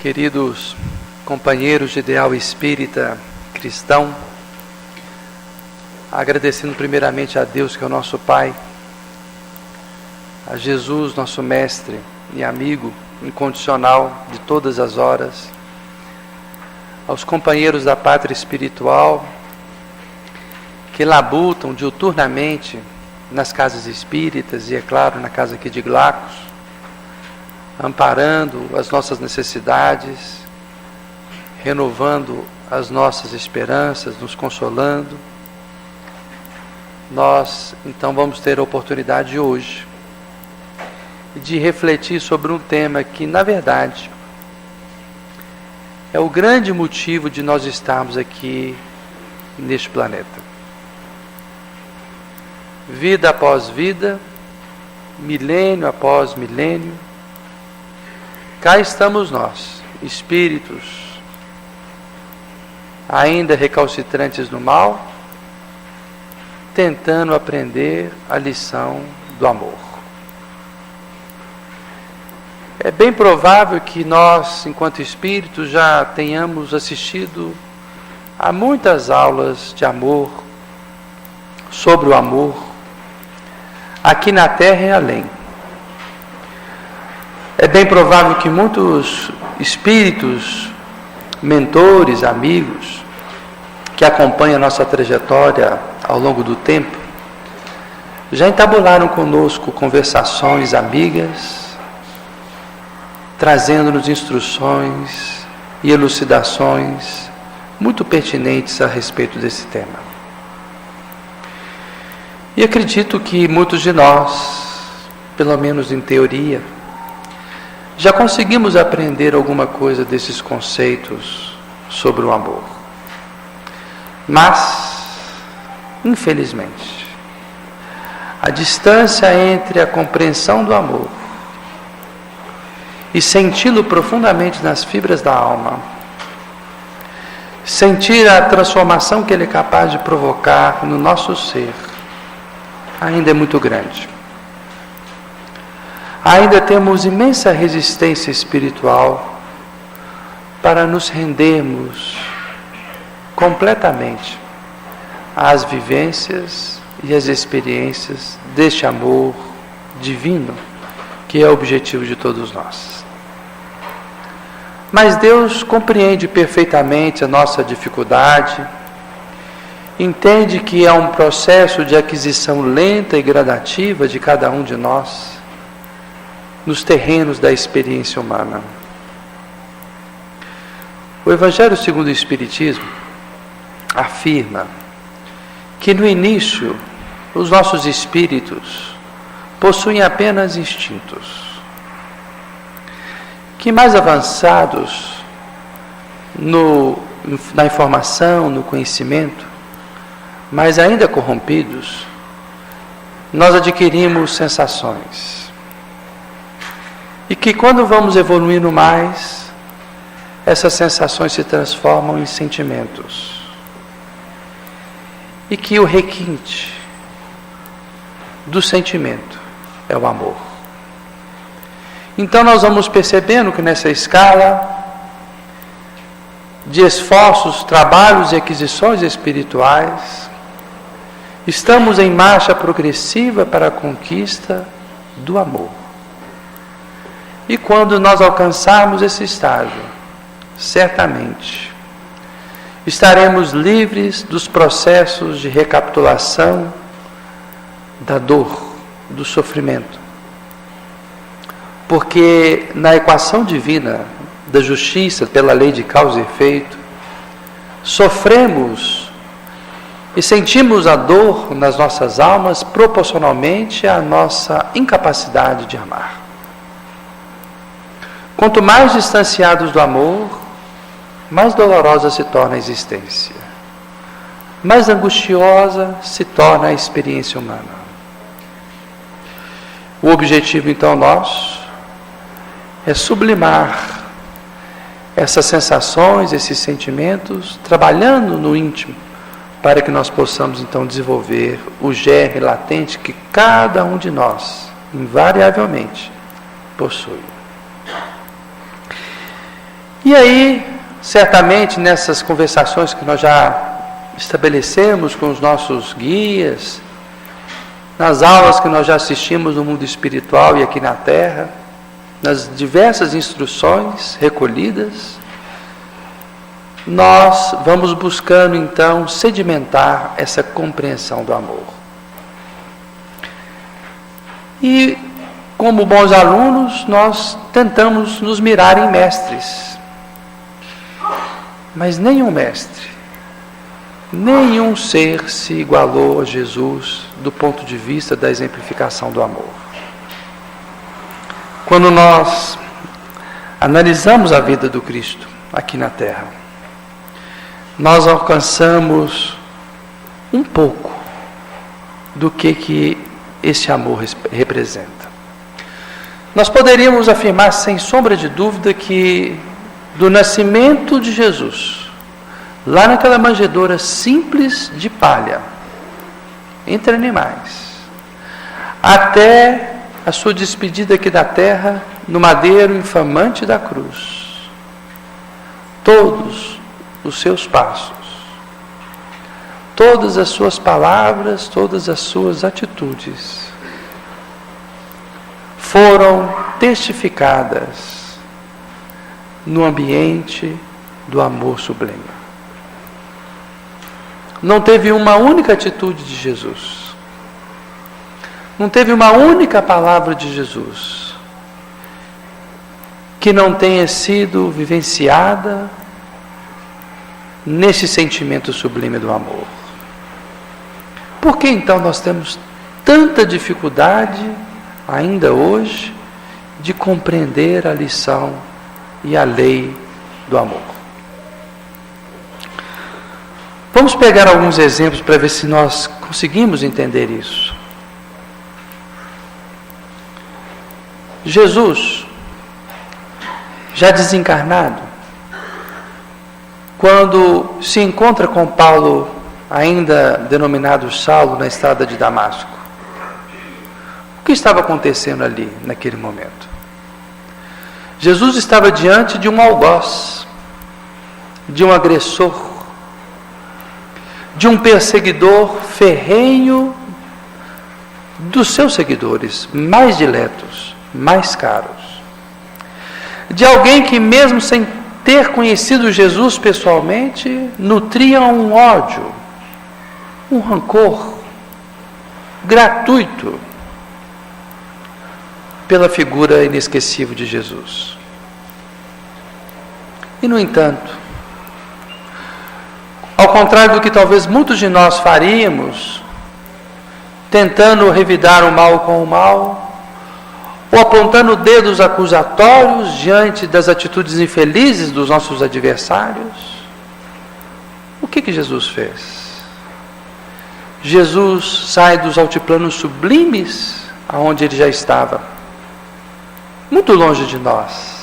Queridos companheiros de ideal espírita cristão, agradecendo primeiramente a Deus, que é o nosso Pai, a Jesus, nosso Mestre e amigo incondicional de todas as horas, aos companheiros da pátria espiritual que labutam diuturnamente nas casas espíritas e, é claro, na casa aqui de Glacos, amparando as nossas necessidades, renovando as nossas esperanças, nos consolando. Nós, então, vamos ter a oportunidade hoje de refletir sobre um tema que, na verdade, é o grande motivo de nós estarmos aqui neste planeta. Vida após vida, milênio após milênio, cá estamos nós, espíritos ainda recalcitrantes no mal, tentando aprender a lição do amor. É bem provável que nós, enquanto espíritos, já tenhamos assistido a muitas aulas de amor, sobre o amor, aqui na Terra e além. É bem provável que muitos espíritos, mentores, amigos, que acompanham a nossa trajetória ao longo do tempo, já entabularam conosco conversações amigas, trazendo-nos instruções e elucidações muito pertinentes a respeito desse tema. E acredito que muitos de nós, pelo menos em teoria, já conseguimos aprender alguma coisa desses conceitos sobre o amor. Mas, infelizmente, a distância entre a compreensão do amor e senti-lo profundamente nas fibras da alma, sentir a transformação que ele é capaz de provocar no nosso ser, ainda é muito grande. Ainda temos imensa resistência espiritual para nos rendermos completamente às vivências e às experiências deste amor divino, que é o objetivo de todos nós. Mas Deus compreende perfeitamente a nossa dificuldade, entende que é um processo de aquisição lenta e gradativa de cada um de nós, nos terrenos da experiência humana. O Evangelho segundo o Espiritismo afirma que no início os nossos espíritos possuem apenas instintos, que mais avançados na informação, no conhecimento, mas ainda corrompidos, nós adquirimos sensações. E que quando vamos evoluindo mais, essas sensações se transformam em sentimentos. E que o requinte do sentimento é o amor. Então nós vamos percebendo que nessa escala de esforços, trabalhos e aquisições espirituais, estamos em marcha progressiva para a conquista do amor. E quando nós alcançarmos esse estágio, certamente estaremos livres dos processos de recapitulação da dor, do sofrimento. Porque na equação divina da justiça, pela lei de causa e efeito, sofremos e sentimos a dor nas nossas almas proporcionalmente à nossa incapacidade de amar. Quanto mais distanciados do amor, mais dolorosa se torna a existência, mais angustiosa se torna a experiência humana. O objetivo, então, nosso é sublimar essas sensações, esses sentimentos, trabalhando no íntimo, para que nós possamos, então, desenvolver o germe latente que cada um de nós, invariavelmente, possui. E aí, certamente nessas conversações que nós já estabelecemos com os nossos guias, nas aulas que nós já assistimos no mundo espiritual e aqui na Terra, nas diversas instruções recolhidas, nós vamos buscando então sedimentar essa compreensão do amor. E como bons alunos, nós tentamos nos mirar em mestres. Mas nenhum mestre, nenhum ser se igualou a Jesus do ponto de vista da exemplificação do amor. Quando nós analisamos a vida do Cristo aqui na Terra, nós alcançamos um pouco do que esse amor representa. Nós poderíamos afirmar sem sombra de dúvida que do nascimento de Jesus, lá naquela manjedoura simples de palha, entre animais, até a sua despedida aqui da terra, no madeiro infamante da cruz, todos os seus passos, todas as suas palavras, todas as suas atitudes foram testificadas no ambiente do amor sublime. Não teve uma única atitude de Jesus, não teve uma única palavra de Jesus que não tenha sido vivenciada nesse sentimento sublime do amor. Por que então nós temos tanta dificuldade, ainda hoje, de compreender a lição e a lei do amor? Vamos pegar alguns exemplos para ver se nós conseguimos entender isso. Jesus, já desencarnado, quando se encontra com Paulo, ainda denominado Saulo, na estrada de Damasco, o que estava acontecendo ali, naquele momento? Jesus estava diante de um algoz, de um agressor, de um perseguidor ferrenho dos seus seguidores, mais diletos, mais caros. De alguém que, mesmo sem ter conhecido Jesus pessoalmente, nutria um ódio, um rancor gratuito pela figura inesquecível de Jesus. E, no entanto, ao contrário do que talvez muitos de nós faríamos, tentando revidar o mal com o mal, ou apontando dedos acusatórios diante das atitudes infelizes dos nossos adversários, o que Jesus fez? Jesus sai dos altiplanos sublimes, aonde ele já estava, muito longe de nós,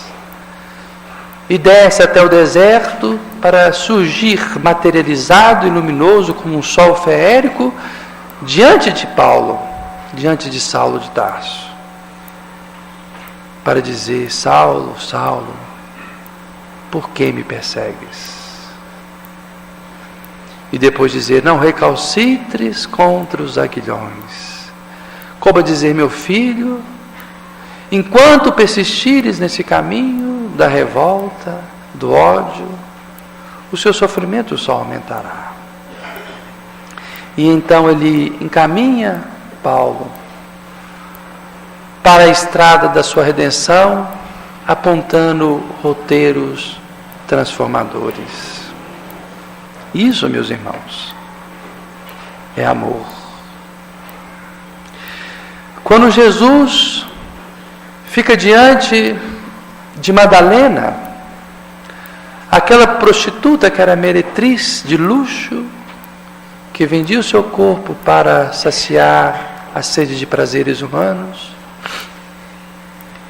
e desce até o deserto para surgir materializado e luminoso como um sol feérico diante de Paulo, diante de Saulo de Tarso, para dizer: Saulo, Saulo, por que me persegues? E depois dizer: não recalcitres contra os aguilhões. Como a dizer: meu filho, enquanto persistires nesse caminho da revolta, do ódio, o seu sofrimento só aumentará. E então ele encaminha Paulo para a estrada da sua redenção, apontando roteiros transformadores. Isso, meus irmãos, é amor. Quando Jesus fica diante de Madalena, aquela prostituta que era meretriz de luxo, que vendia o seu corpo para saciar a sede de prazeres humanos,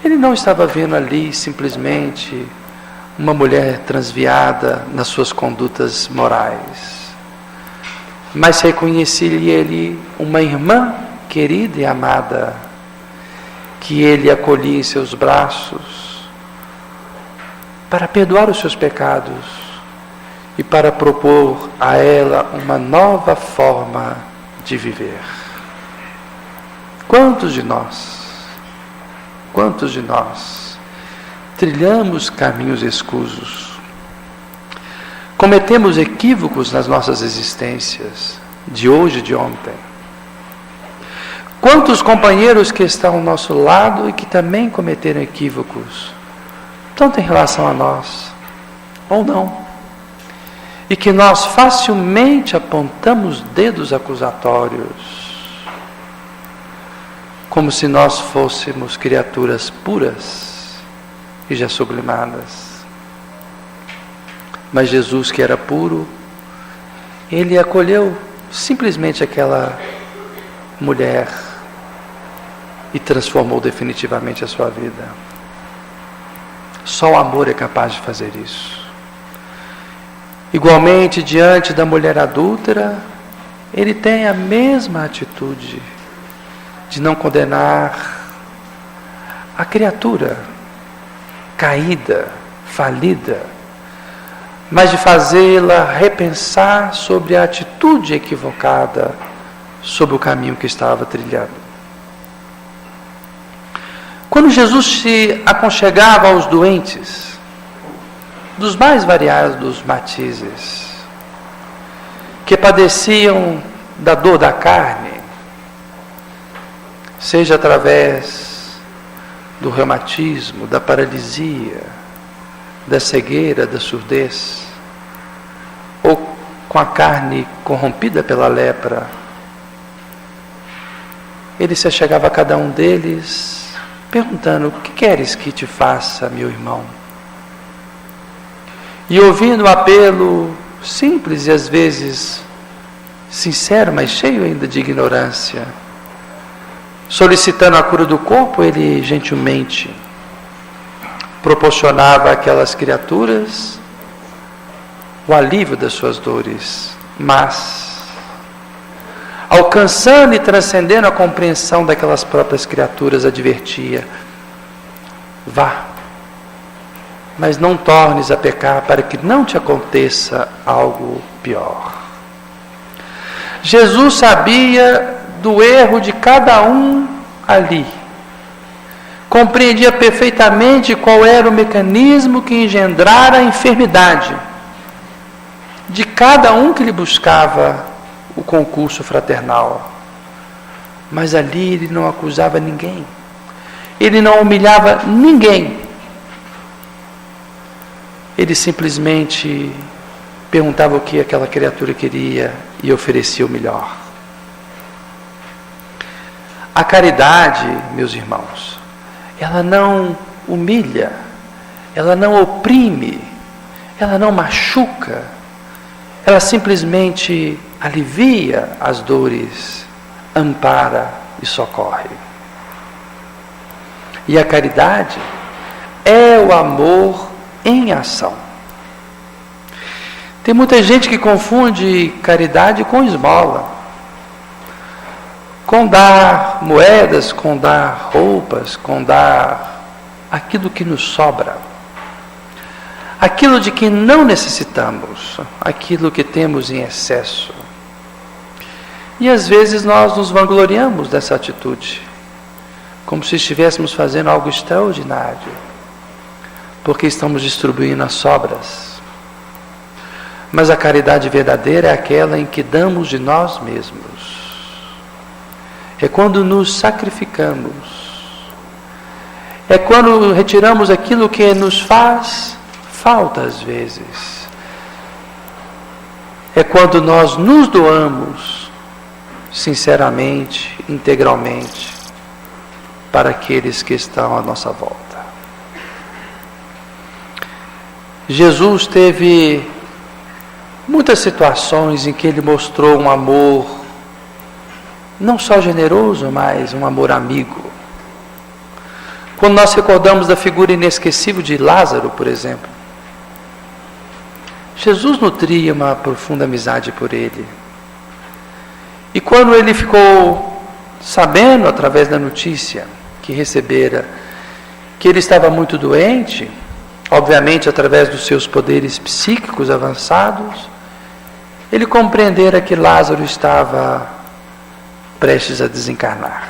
ele não estava vendo ali simplesmente uma mulher transviada nas suas condutas morais, mas reconhecia ali uma irmã querida e amada, que ele acolhia em seus braços, para perdoar os seus pecados e para propor a ela uma nova forma de viver. Quantos de nós trilhamos caminhos escusos, cometemos equívocos nas nossas existências, de hoje e de ontem? Quantos companheiros que estão ao nosso lado e que também cometeram equívocos, tanto em relação a nós, ou não, e que nós facilmente apontamos dedos acusatórios, como se nós fôssemos criaturas puras e já sublimadas. Mas Jesus, que era puro, Ele acolheu simplesmente aquela mulher e transformou definitivamente a sua vida. Só o amor é capaz de fazer isso. Igualmente, diante da mulher adúltera, Ele tem a mesma atitude de não condenar a criatura caída, falida, mas de fazê-la repensar sobre a atitude equivocada, sobre o caminho que estava trilhando. Quando Jesus se aconchegava aos doentes, dos mais variados matizes, que padeciam da dor da carne, seja através do reumatismo, da paralisia, da cegueira, da surdez, ou com a carne corrompida pela lepra, Ele se achegava a cada um deles, perguntando: o que queres que te faça, meu irmão? E ouvindo o apelo simples e às vezes sincero, mas cheio ainda de ignorância, solicitando a cura do corpo, Ele gentilmente proporcionava àquelas criaturas o alívio das suas dores, mas alcançando e transcendendo a compreensão daquelas próprias criaturas, advertia: vá, mas não tornes a pecar, para que não te aconteça algo pior. Jesus sabia do erro de cada um ali, compreendia perfeitamente qual era o mecanismo que engendrara a enfermidade de cada um que lhe buscava o concurso fraternal. Mas ali Ele não acusava ninguém, Ele não humilhava ninguém, Ele simplesmente perguntava o que aquela criatura queria e oferecia o melhor. A caridade, meus irmãos, ela não humilha, ela não oprime, ela não machuca, ela simplesmente alivia as dores, ampara e socorre. E a caridade é o amor em ação. Tem muita gente que confunde caridade com esmola, com dar moedas, com dar roupas, com dar aquilo que nos sobra, aquilo de que não necessitamos, aquilo que temos em excesso. E às vezes nós nos vangloriamos dessa atitude, como se estivéssemos fazendo algo extraordinário, porque estamos distribuindo as sobras. Mas a caridade verdadeira é aquela em que damos de nós mesmos. É quando nos sacrificamos. É quando retiramos aquilo que nos faz falta às vezes. É quando nós nos doamos sinceramente, integralmente, para aqueles que estão à nossa volta. Jesus teve muitas situações em que Ele mostrou um amor não só generoso, mas um amor amigo. Quando nós recordamos da figura inesquecível de Lázaro, por exemplo, Jesus nutria uma profunda amizade por ele. E quando ele ficou sabendo, através da notícia que recebera, que ele estava muito doente, obviamente através dos seus poderes psíquicos avançados, ele compreendera que Lázaro estava prestes a desencarnar.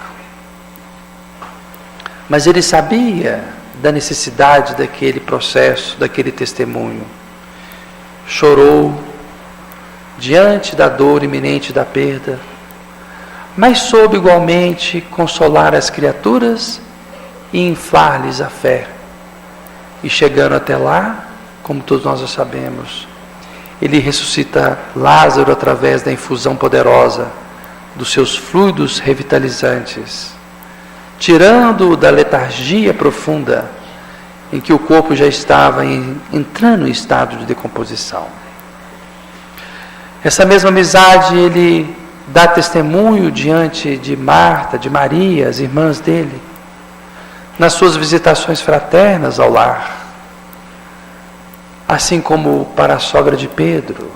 Mas ele sabia da necessidade daquele processo, daquele testemunho. Chorou diante da dor iminente da perda, mas soube igualmente consolar as criaturas e inflar-lhes a fé. E chegando até lá, como todos nós já sabemos, ele ressuscita Lázaro através da infusão poderosa dos seus fluidos revitalizantes, tirando-o da letargia profunda em que o corpo já estava entrando em estado de decomposição. Essa mesma amizade ele dá testemunho diante de Marta, de Maria, as irmãs dele, nas suas visitações fraternas ao lar, assim como para a sogra de Pedro,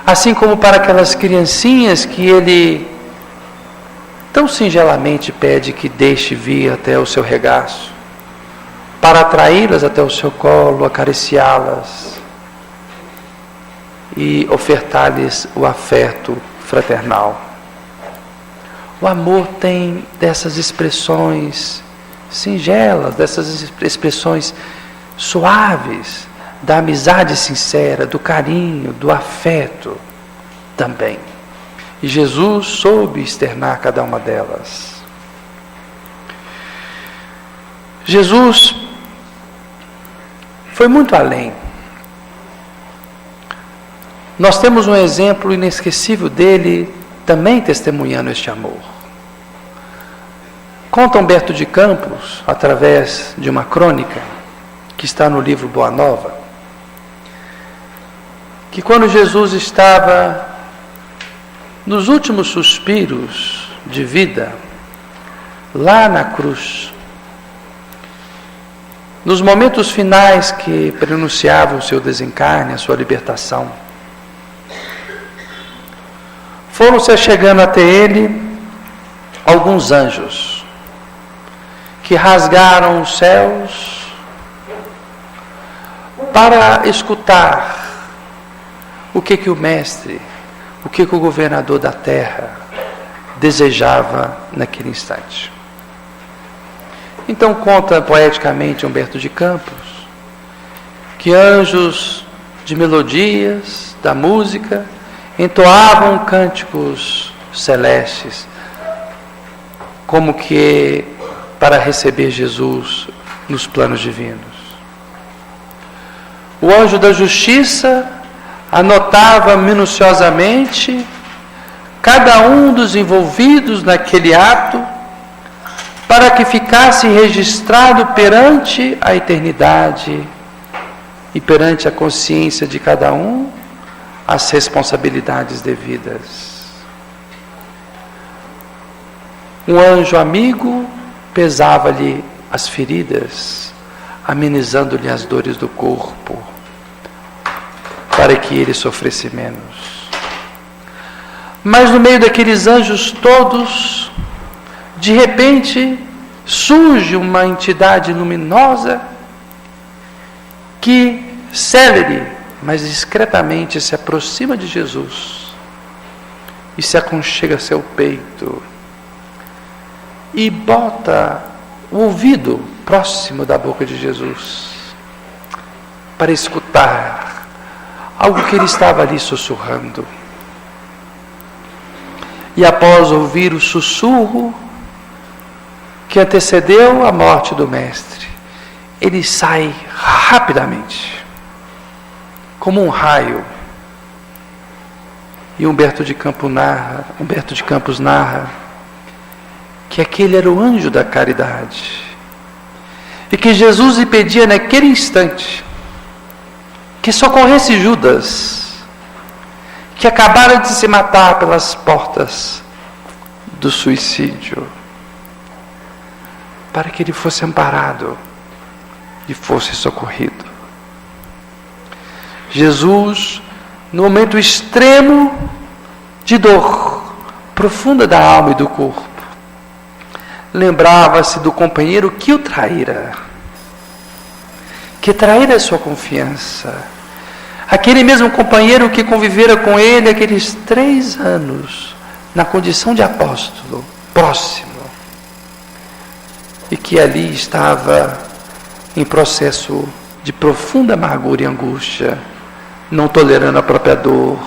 assim como para aquelas criancinhas que ele tão singelamente pede que deixe vir até o seu regaço, para atraí-las até o seu colo, acariciá-las e ofertar-lhes o afeto fraternal. O amor tem dessas expressões singelas, dessas expressões suaves, da amizade sincera, do carinho, do afeto também. E Jesus soube externar cada uma delas. Jesus foi muito além. Nós temos um exemplo inesquecível dele também testemunhando este amor. Conta Humberto de Campos, através de uma crônica que está no livro Boa Nova, que quando Jesus estava nos últimos suspiros de vida, lá na cruz, nos momentos finais que prenunciavam o seu desencarne, a sua libertação, foram se achegando até ele alguns anjos que rasgaram os céus para escutar o que o mestre, o que o governador da terra desejava naquele instante. Então conta poeticamente Humberto de Campos que anjos de melodias, da música, entoavam cânticos celestes, como que para receber Jesus nos planos divinos. O anjo da justiça anotava minuciosamente cada um dos envolvidos naquele ato, para que ficasse registrado perante a eternidade e perante a consciência de cada um as responsabilidades devidas. Um anjo amigo pesava-lhe as feridas, amenizando-lhe as dores do corpo, para que ele sofresse menos. Mas no meio daqueles anjos todos, de repente, surge uma entidade luminosa que, célere, mas discretamente se aproxima de Jesus e se aconchega a seu peito e bota o ouvido próximo da boca de Jesus para escutar algo que ele estava ali sussurrando. E após ouvir o sussurro que antecedeu a morte do mestre, ele sai rapidamente, como um raio. E Humberto de Campos narra que aquele era o anjo da caridade, e que Jesus lhe pedia naquele instante que socorresse Judas, que acabara de se matar pelas portas do suicídio, para que ele fosse amparado e fosse socorrido. Jesus, no momento extremo de dor profunda da alma e do corpo, lembrava-se do companheiro que o traíra, que traíra a sua confiança. Aquele mesmo companheiro que convivera com ele aqueles 3 anos, na condição de apóstolo, próximo, e que ali estava em processo de profunda amargura e angústia, não tolerando a própria dor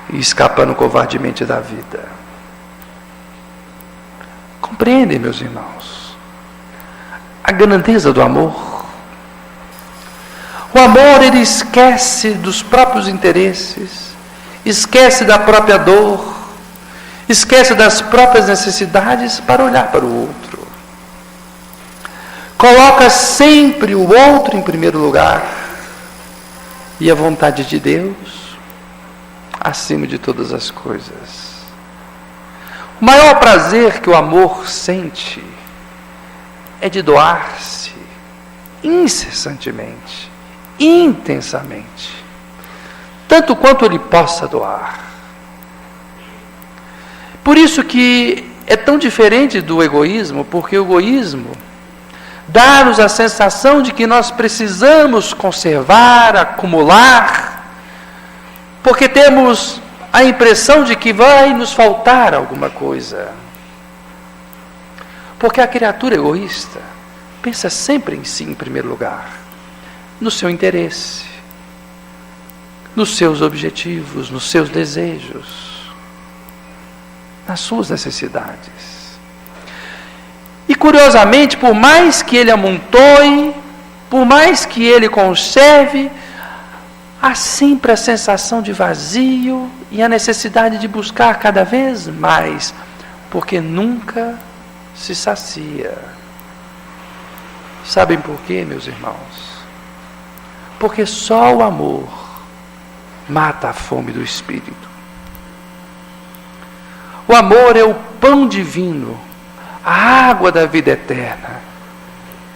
e escapando covardemente da vida. Compreendem, meus irmãos, a grandeza do amor? O amor, ele esquece dos próprios interesses, esquece da própria dor, esquece das próprias necessidades para olhar para o outro. Coloca sempre o outro em primeiro lugar e a vontade de Deus acima de todas as coisas. O maior prazer que o amor sente é de doar-se incessantemente, intensamente, tanto quanto ele possa doar. Por isso que é tão diferente do egoísmo, porque o egoísmo dá-nos a sensação de que nós precisamos conservar, acumular, porque temos a impressão de que vai nos faltar alguma coisa. Porque a criatura egoísta pensa sempre em si em primeiro lugar, no seu interesse, nos seus objetivos, nos seus desejos, nas suas necessidades. E curiosamente, por mais que ele amontoe, por mais que ele conserve, há sempre a sensação de vazio e a necessidade de buscar cada vez mais, porque nunca se sacia. Sabem por quê, meus irmãos? Porque só o amor mata a fome do espírito. O amor é o pão divino, a água da vida eterna,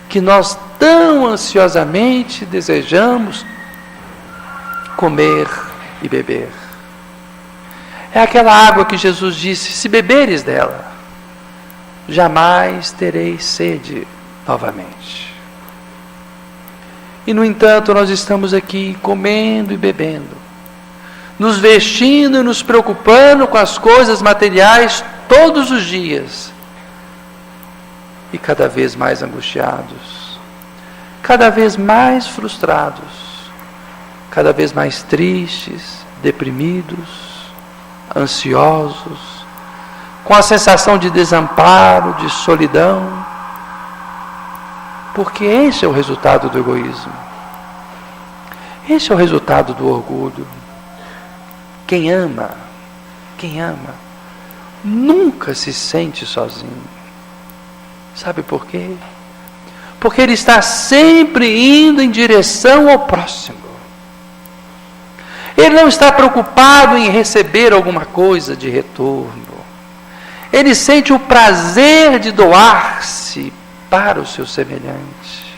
que nós tão ansiosamente desejamos comer e beber. É aquela água que Jesus disse: se beberes dela, jamais tereis sede novamente. E no entanto nós estamos aqui comendo e bebendo, nos vestindo e nos preocupando com as coisas materiais todos os dias, e cada vez mais angustiados, cada vez mais frustrados, cada vez mais tristes, deprimidos, ansiosos, com a sensação de desamparo, de solidão, porque esse é o resultado do egoísmo, esse é o resultado do orgulho. Quem ama, nunca se sente sozinho. Sabe por quê? Porque ele está sempre indo em direção ao próximo. Ele não está preocupado em receber alguma coisa de retorno. Ele sente o prazer de doar-se para o seu semelhante.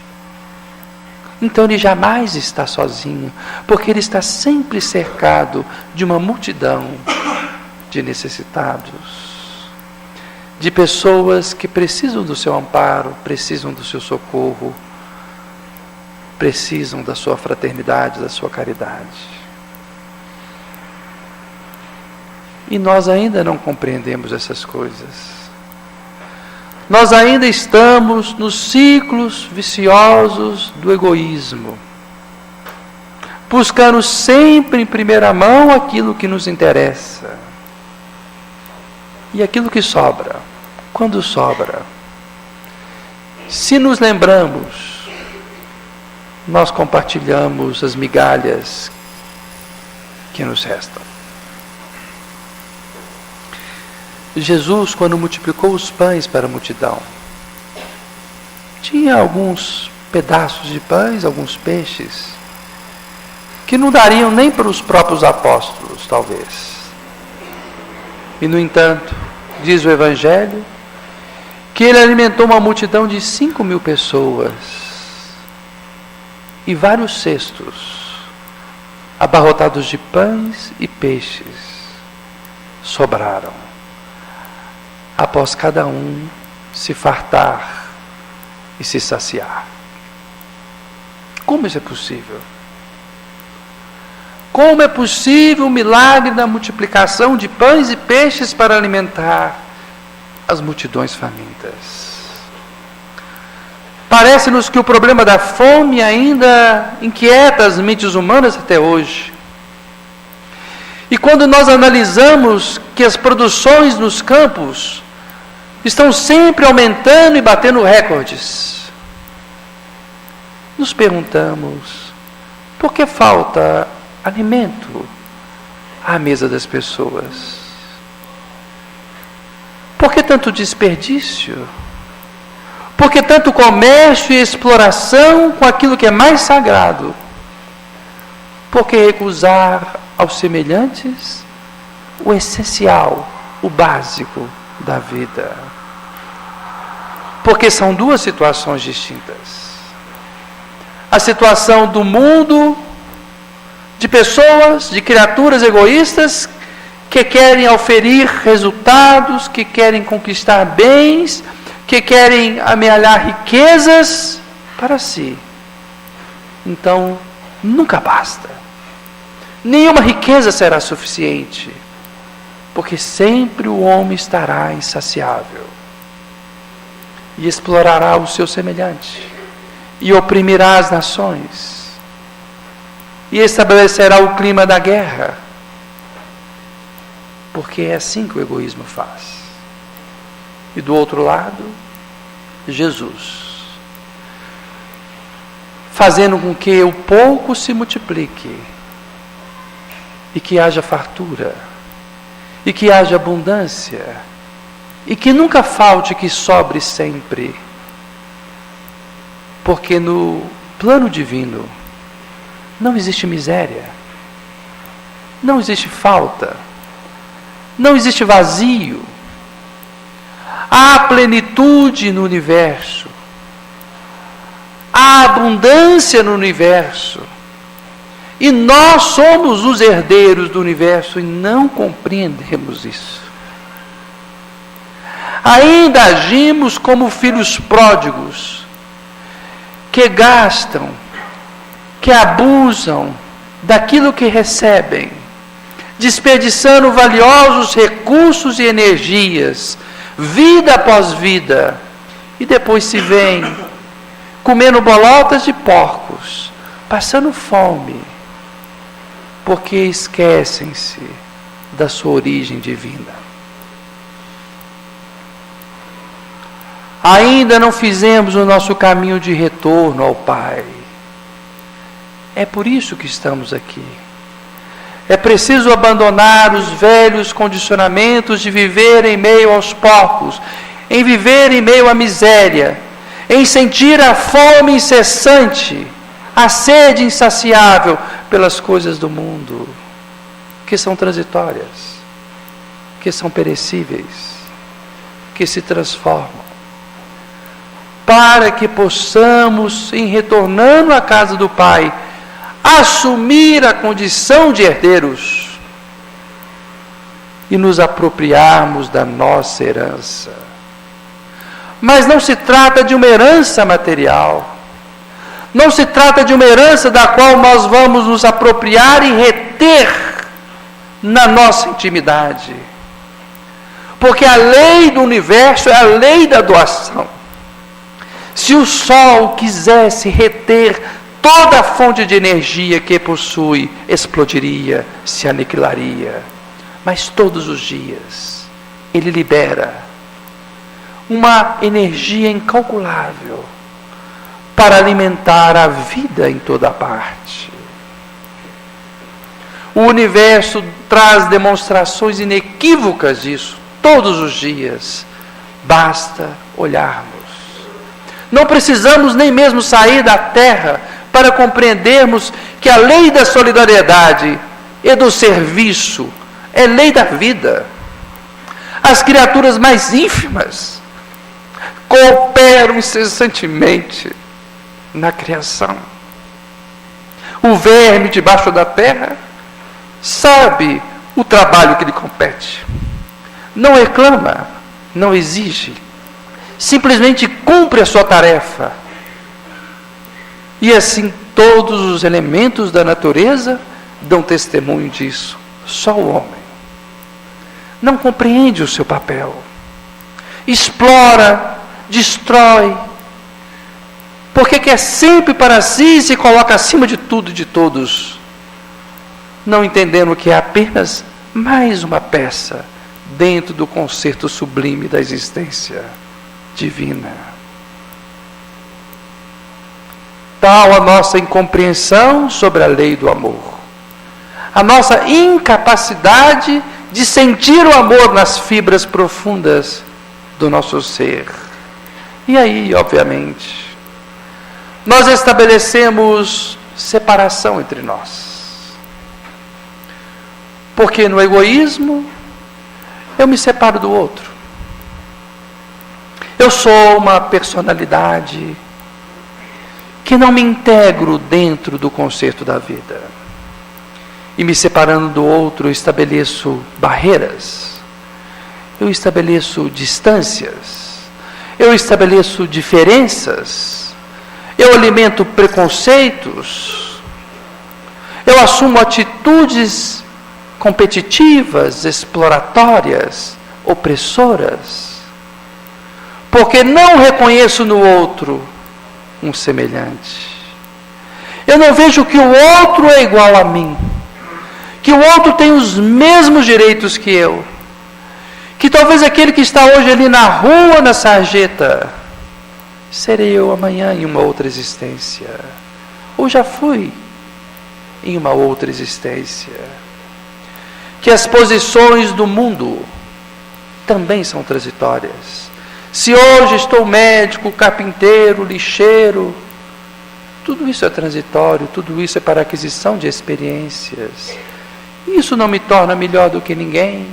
Então ele jamais está sozinho, porque ele está sempre cercado de uma multidão de necessitados, de pessoas que precisam do seu amparo, precisam do seu socorro, precisam da sua fraternidade, da sua caridade. E nós ainda não compreendemos essas coisas. Nós ainda estamos nos ciclos viciosos do egoísmo, buscando sempre em primeira mão aquilo que nos interessa. E aquilo que sobra, quando sobra, se nos lembramos, nós compartilhamos as migalhas que nos restam. Jesus, quando multiplicou os pães para a multidão, tinha alguns pedaços de pães, alguns peixes, que não dariam nem para os próprios apóstolos, talvez. E, no entanto, diz o Evangelho, que ele alimentou uma multidão de 5.000 pessoas, e vários cestos, abarrotados de pães e peixes, sobraram, após cada um se fartar e se saciar. Como isso é possível? Como é possível o milagre da multiplicação de pães e peixes para alimentar as multidões famintas? Parece-nos que o problema da fome ainda inquieta as mentes humanas até hoje. E quando nós analisamos que as produções nos campos estão sempre aumentando e batendo recordes, nos perguntamos, por que falta alimento à mesa das pessoas? Por que tanto desperdício? Por que tanto comércio e exploração com aquilo que é mais sagrado? Por que recusar aos semelhantes o essencial, o básico da vida? Porque são duas situações distintas. A situação do mundo, de pessoas, de criaturas egoístas, que querem oferir resultados, que querem conquistar bens, que querem amealhar riquezas para si. Então, nunca basta. Nenhuma riqueza será suficiente, porque sempre o homem estará insaciável e explorará o seu semelhante e oprimirá as nações e estabelecerá o clima da guerra, porque é assim que o egoísmo faz. E do outro lado, Jesus, fazendo com que o pouco se multiplique e que haja fartura e que haja abundância e que nunca falte, que sobre sempre, porque no plano divino não existe miséria, não existe falta, não existe vazio. Há plenitude no universo, há abundância no universo, e nós somos os herdeiros do universo e não compreendemos isso. Ainda agimos como filhos pródigos, que gastam, que abusam daquilo que recebem, desperdiçando valiosos recursos e energias, vida após vida, e depois se vêm comendo bolotas de porcos, passando fome, porque esquecem-se da sua origem divina. Ainda não fizemos o nosso caminho de retorno ao Pai. É por isso que estamos aqui. É preciso abandonar os velhos condicionamentos de viver em meio aos porcos, em viver em meio à miséria, em sentir a fome incessante, a sede insaciável pelas coisas do mundo, que são transitórias, que são perecíveis, que se transformam, para que possamos, em retornando à casa do Pai, assumir a condição de herdeiros e nos apropriarmos da nossa herança. Mas não se trata de uma herança material, não se trata de uma herança da qual nós vamos nos apropriar e reter na nossa intimidade, porque a lei do universo é a lei da doação. Se o Sol quisesse reter toda a fonte de energia que possui, explodiria, se aniquilaria. Mas todos os dias, ele libera uma energia incalculável para alimentar a vida em toda parte. O universo traz demonstrações inequívocas disso, todos os dias. Basta olharmos. Não precisamos nem mesmo sair da Terra para compreendermos que a lei da solidariedade e do serviço é lei da vida. As criaturas mais ínfimas cooperam incessantemente na criação. O verme debaixo da terra sabe o trabalho que lhe compete. Não reclama, não exige, simplesmente cumpre a sua tarefa. E assim todos os elementos da natureza dão testemunho disso. Só o homem não compreende o seu papel. Explora, destrói, porque quer sempre para si e se coloca acima de tudo e de todos, não entendendo que é apenas mais uma peça dentro do concerto sublime da existência divina. Tal a nossa incompreensão sobre a lei do amor, a nossa incapacidade de sentir o amor nas fibras profundas do nosso ser. E aí, obviamente, nós estabelecemos separação entre nós. Porque no egoísmo, eu me separo do outro. Eu sou uma personalidade que não me integro dentro do concerto da vida. E me separando do outro, eu estabeleço barreiras. Eu estabeleço distâncias. Eu estabeleço diferenças. Eu alimento preconceitos. Eu assumo atitudes competitivas, exploratórias, opressoras. Porque não reconheço no outro um semelhante. Eu não vejo que o outro é igual a mim. Que o outro tem os mesmos direitos que eu. Que talvez aquele que está hoje ali na rua, na sarjeta, serei eu amanhã em uma outra existência. Ou já fui em uma outra existência. Que as posições do mundo também são transitórias. Se hoje estou médico, carpinteiro, lixeiro, tudo isso é transitório, tudo isso é para aquisição de experiências. Isso não me torna melhor do que ninguém.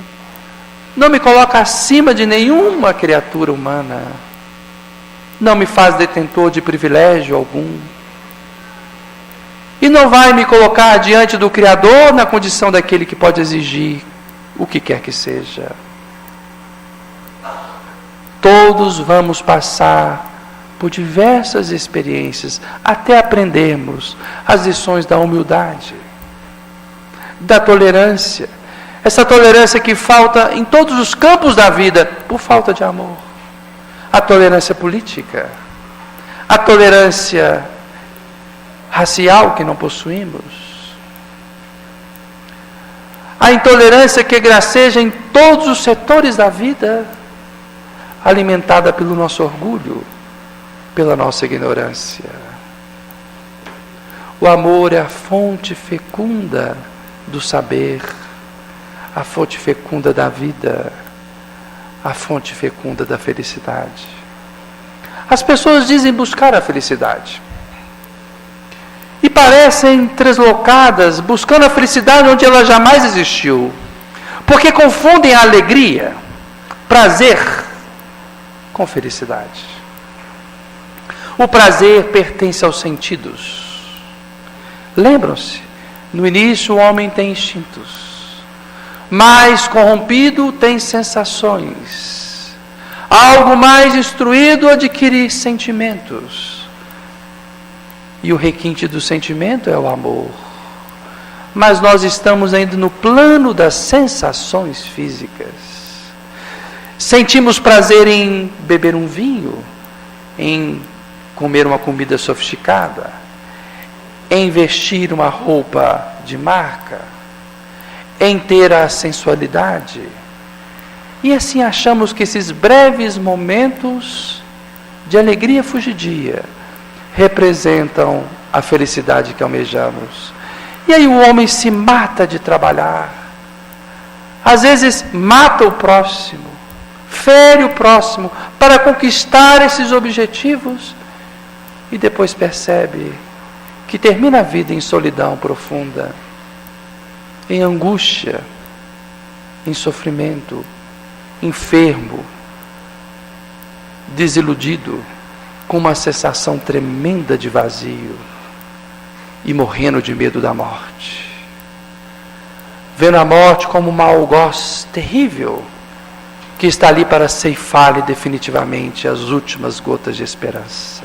Não me coloca acima de nenhuma criatura humana. Não me faz detentor de privilégio algum. E não vai me colocar diante do Criador na condição daquele que pode exigir o que quer que seja. Todos vamos passar por diversas experiências até aprendermos as lições da humildade, da tolerância. Essa tolerância que falta em todos os campos da vida por falta de amor. A tolerância política, a tolerância racial que não possuímos, a intolerância que graceja em todos os setores da vida, alimentada pelo nosso orgulho, pela nossa ignorância. O amor é a fonte fecunda do saber, a fonte fecunda da vida, a fonte fecunda da felicidade. As pessoas dizem buscar a felicidade e parecem treslocadas, buscando a felicidade onde ela jamais existiu, porque confundem a alegria, prazer, com felicidade. O prazer pertence aos sentidos. Lembram-se, no início o homem tem instintos, mais corrompido tem sensações, algo mais instruído adquire sentimentos, e o requinte do sentimento é o amor. Mas nós estamos ainda no plano das sensações físicas. Sentimos prazer em beber um vinho, em comer uma comida sofisticada, em vestir uma roupa de marca, em ter a sensualidade. E assim achamos que esses breves momentos de alegria fugidia representam a felicidade que almejamos. E aí o homem se mata de trabalhar. Às vezes mata o próximo, fere o próximo para conquistar esses objetivos e depois percebe que termina a vida em solidão profunda, em angústia, em sofrimento, enfermo, desiludido, com uma sensação tremenda de vazio e morrendo de medo da morte, vendo a morte como um algoz terrível que está ali para ceifar-lhe definitivamente as últimas gotas de esperança.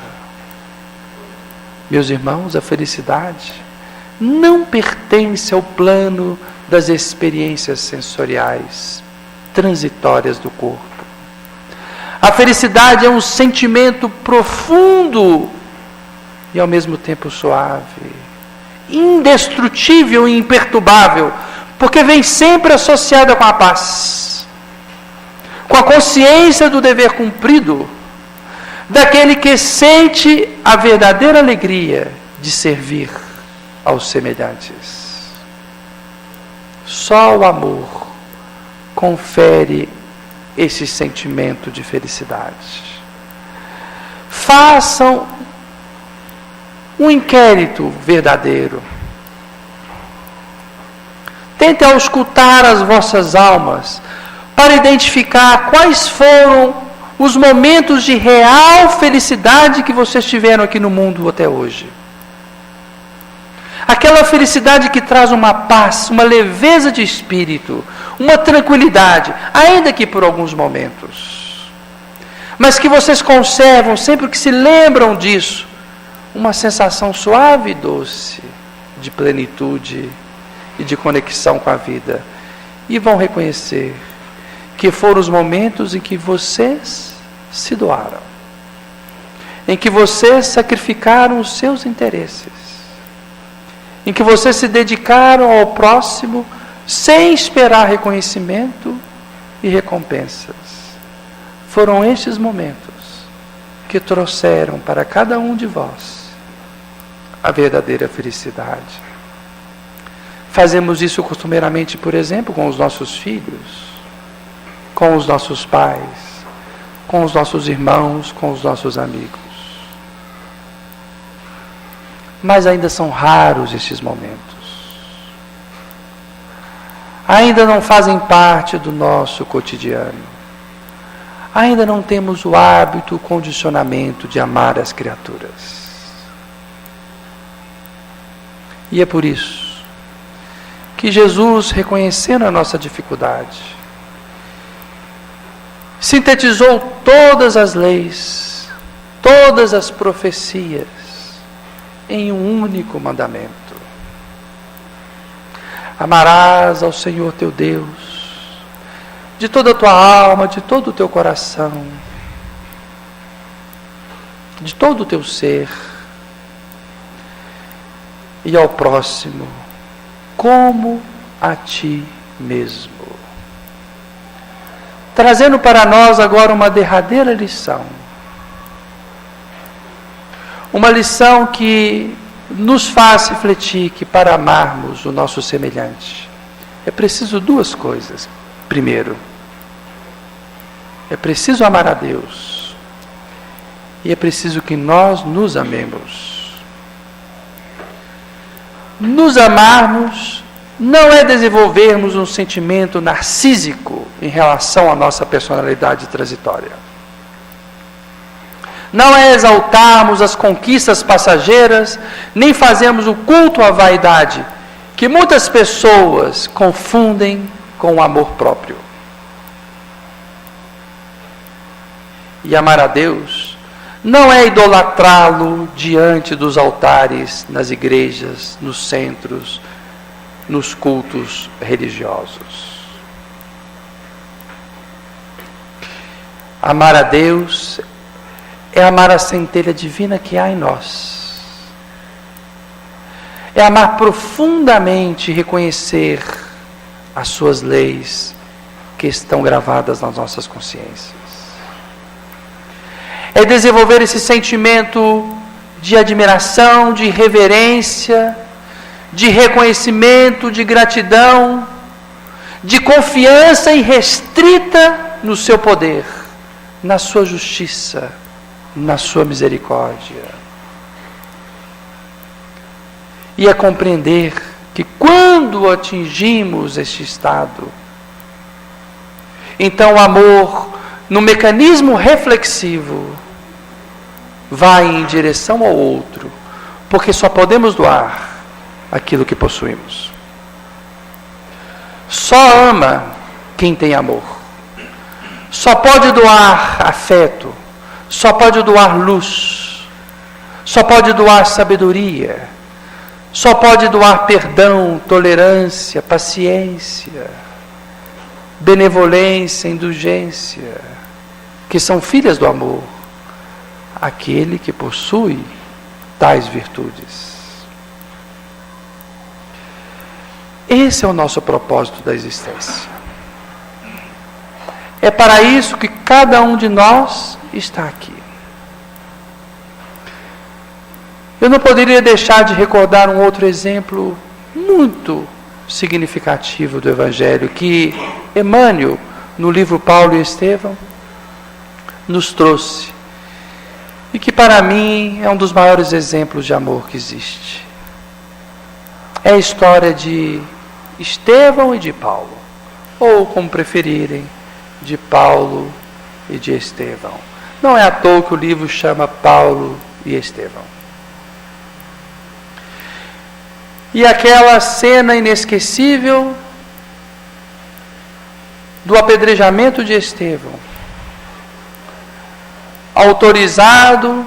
Meus irmãos, a felicidade não pertence ao plano das experiências sensoriais transitórias do corpo. A felicidade é um sentimento profundo e ao mesmo tempo suave, indestrutível e imperturbável, porque vem sempre associada com a paz, com a consciência do dever cumprido, daquele que sente a verdadeira alegria de servir aos semelhantes. Só o amor confere esse sentimento de felicidade. Façam um inquérito verdadeiro. Tentem auscultar as vossas almas para identificar quais foram os momentos de real felicidade que vocês tiveram aqui no mundo até hoje. Aquela felicidade que traz uma paz, uma leveza de espírito, uma tranquilidade, ainda que por alguns momentos. Mas que vocês conservam, sempre que se lembram disso, uma sensação suave e doce de plenitude e de conexão com a vida. E vão reconhecer que foram os momentos em que vocês se doaram, em que vocês sacrificaram os seus interesses, em que vocês se dedicaram ao próximo sem esperar reconhecimento e recompensas. Foram estes momentos que trouxeram para cada um de vós a verdadeira felicidade. Fazemos isso costumeiramente, por exemplo, com os nossos filhos, com os nossos pais, com os nossos irmãos, com os nossos amigos. Mas ainda são raros estes momentos. Ainda não fazem parte do nosso cotidiano. Ainda não temos o hábito, o condicionamento de amar as criaturas. E é por isso que Jesus, reconhecendo a nossa dificuldade, sintetizou todas as leis, todas as profecias, em um único mandamento. Amarás ao Senhor teu Deus de toda a tua alma, de todo o teu coração, de todo o teu ser, e ao próximo como a ti mesmo. Trazendo para nós agora uma derradeira lição. Uma lição que nos faz refletir que para amarmos o nosso semelhante é preciso duas coisas. Primeiro, é preciso amar a Deus e é preciso que nós nos amemos. Nos amarmos não é desenvolvermos um sentimento narcísico em relação à nossa personalidade transitória. Não é exaltarmos as conquistas passageiras, nem fazermos o culto à vaidade, que muitas pessoas confundem com o amor próprio. E amar a Deus não é idolatrá-lo diante dos altares, nas igrejas, nos centros, nos cultos religiosos. Amar a Deus é amar a centelha divina que há em nós. É amar profundamente e reconhecer as suas leis que estão gravadas nas nossas consciências. É desenvolver esse sentimento de admiração, de reverência, de reconhecimento, de gratidão, de confiança irrestrita no seu poder, na sua justiça, na sua misericórdia. E é compreender que quando atingimos este estado, então o amor, no mecanismo reflexivo, vai em direção ao outro, porque só podemos doar aquilo que possuímos. Só ama quem tem amor. Só pode doar afeto. Só pode doar luz. só pode doar sabedoria, só pode doar perdão, tolerância, paciência, benevolência, indulgência, que são filhas do amor, aquele que possui tais virtudes. Esse é o nosso propósito da existência. É para isso que cada um de nós está aqui. Eu não poderia deixar de recordar um outro exemplo muito significativo do Evangelho que Emmanuel, no livro Paulo e Estevão, nos trouxe e que para mim é um dos maiores exemplos de amor que existe. É a história de Estevão e de Paulo, ou como preferirem, de Paulo e de Estevão. Não é à toa que o livro chama Paulo e Estevão. E aquela cena inesquecível do apedrejamento de Estevão, autorizado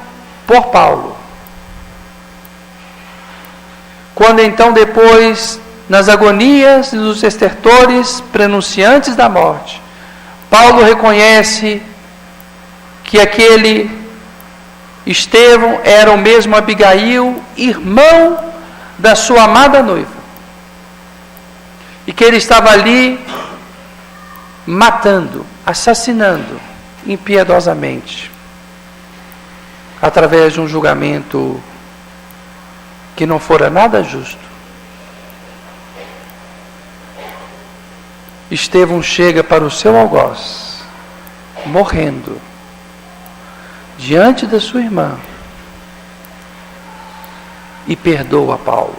por Paulo. Quando então depois, nas agonias dos estertores prenunciantes da morte, Paulo reconhece que aquele Estevão era o mesmo Abigail, irmão da sua amada noiva, e que ele estava ali matando, assassinando impiedosamente, através de um julgamento que não fora nada justo. Estevão chega para o seu algoz, morrendo, diante da sua irmã, e perdoa Paulo.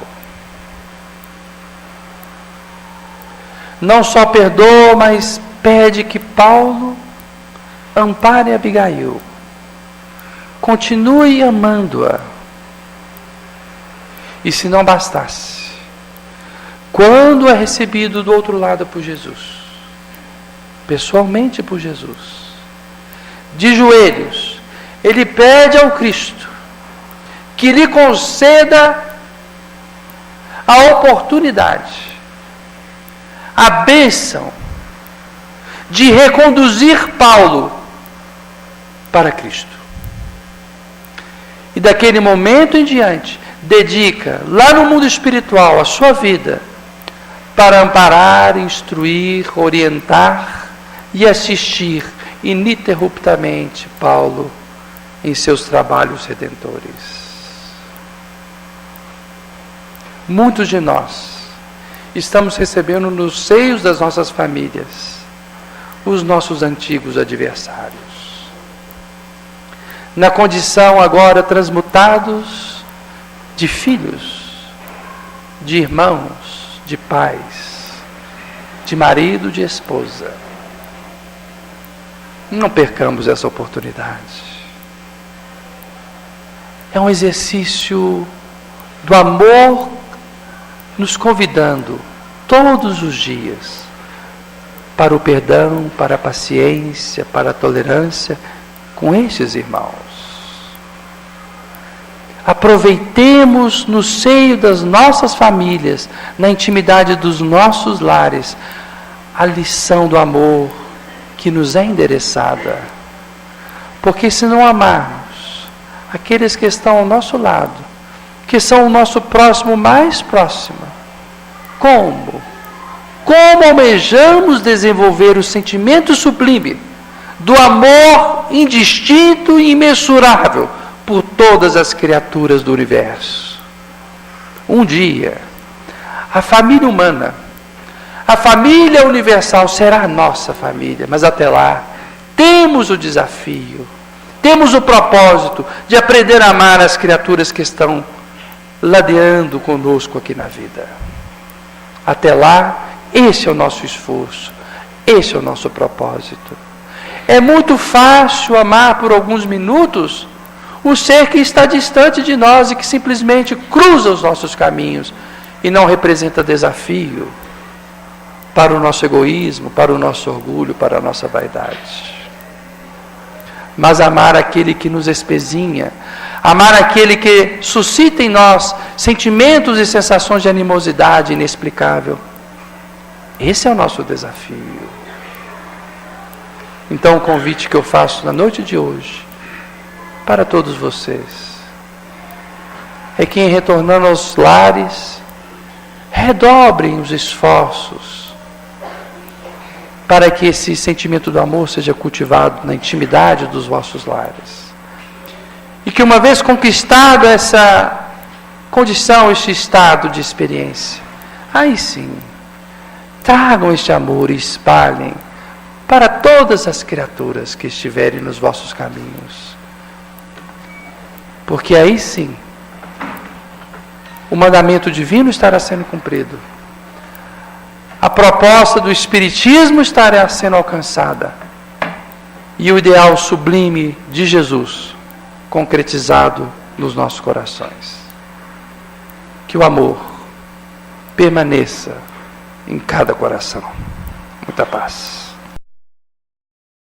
Não só perdoa, mas pede que Paulo ampare Abigail, continue amando-a. E se não bastasse, quando é recebido do outro lado por Jesus, pessoalmente por Jesus, de joelhos, ele pede ao Cristo que lhe conceda a oportunidade, a bênção de reconduzir Paulo para Cristo. E daquele momento em diante, dedica lá no mundo espiritual a sua vida para amparar, instruir, orientar e assistir ininterruptamente Paulo em seus trabalhos redentores. Muitos de nós estamos recebendo nos seios das nossas famílias os nossos antigos adversários, na condição agora transmutados de filhos, de irmãos, de pais, de marido, de esposa. Não percamos essa oportunidade. É um exercício do amor nos convidando todos os dias para o perdão, para a paciência, para a tolerância com estes irmãos. Aproveitemos no seio das nossas famílias, na intimidade dos nossos lares, a lição do amor que nos é endereçada. Porque se não amarmos aqueles que estão ao nosso lado, que são o nosso próximo mais próximo, como almejamos desenvolver o sentimento sublime do amor indistinto e imensurável por todas as criaturas do universo? Um dia, a família humana, a família universal será a nossa família, mas até lá, temos o desafio, temos o propósito de aprender a amar as criaturas que estão ladeando conosco aqui na vida. Até lá, esse é o nosso esforço, esse é o nosso propósito. É muito fácil amar por alguns minutos o ser que está distante de nós e que simplesmente cruza os nossos caminhos e não representa desafio para o nosso egoísmo, para o nosso orgulho, para a nossa vaidade. Mas amar aquele que nos espezinha, Amar aquele que suscita em nós sentimentos e sensações de animosidade inexplicável. Esse é o nosso desafio. Então o convite que eu faço na noite de hoje, para todos vocês, é que em retornando aos lares, redobrem os esforços para que esse sentimento do amor seja cultivado na intimidade dos vossos lares. E que uma vez conquistado essa condição, este estado de experiência, aí sim, tragam este amor e espalhem para todas as criaturas que estiverem nos vossos caminhos. Porque aí sim, o mandamento divino estará sendo cumprido. A proposta do Espiritismo estará sendo alcançada. E o ideal sublime de Jesus concretizado nos nossos corações. Que o amor permaneça em cada coração. Muita paz.